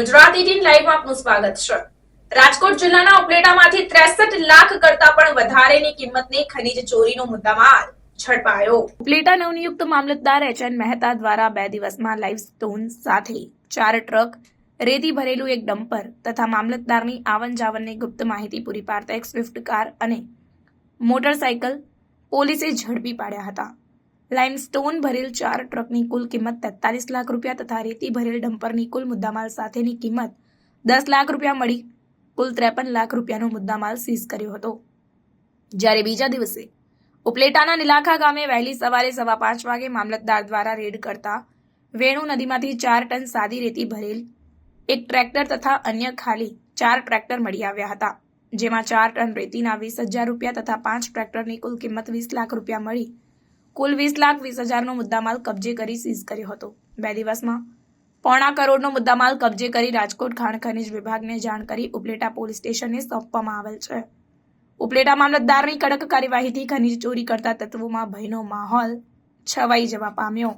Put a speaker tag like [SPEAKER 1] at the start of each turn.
[SPEAKER 1] ગુજરાત 18 લાઈવમાં આપનું સ્વાગત છે। રાજકોટ જિલ્લાના ઉપલેટામાંથી 63 લાખ કરતા પણ વધારેની કિંમતની ખનીજ ચોરીનો મુદ્દામાલ ઝડપાયો। ઉપલેટા નવનિયુક્ત મામલતદાર એચ.એન. મહેતા દ્વારા 2 દિવસમાં લાઇવ સ્ટોન સાથે 4 ટ્રક રેતી ભરેલું એક ડમ્પર તથા મામલતદારની આવન જાવનની ગુપ્ત માહિતી પૂરી પાડતા એક સ્વિફ્ટ કાર અને મોટરસાયકલ પોલીસે ઝડપી પાડ્યા હતા। લાઇમસ્ટોન ભરેલ 4 ટ્રકની કુલ કિંમત 43 લાખ રૂપિયા તથા રેતી ભરેલ ડમ્પરની કુલ મુદ્દામાલ સાથેની કિંમત 10 લાખ રૂપિયા મળી કુલ 53 લાખ રૂપિયાનો મુદ્દામાલ સીઝ કર્યો હતો। જ્યારે બીજા દિવસે ઉપલેટાના નીલાખા ગામે વહેલી સવારે 5:15 વાગે મામલતદાર દ્વારા રેડ કરતા વેણુ નદીમાંથી 4 ટન સાદી રેતી ભરેલ એક ટ્રેક્ટર તથા અન્ય ખાલી 4 ટ્રેક્ટર મળી આવ્યા હતા, જેમાં 4 ટન રેતીના 20,000 રૂપિયા તથા 5 ટ્રેક્ટરની કુલ કિંમત 20 લાખ રૂપિયા મળી કુલ 20,20,000નો મુદ્દામાલ કબજે કરી સીઝ કર્યો હતો। 2 દિવસમાં 1.25 કરોડનો મુદ્દામાલ કબજે કરી રાજકોટ ખાણ ખનીજ વિભાગને જાણ કરી ઉપલેટા પોલીસ સ્ટેશનને સોંપવામાં આવેલ છે। ઉપલેટા મામલતદારની કડક કાર્યવાહીથી ખનીજ ચોરી કરતા તત્વોમાં ભયનો માહોલ છવાઈ જવા પામ્યો।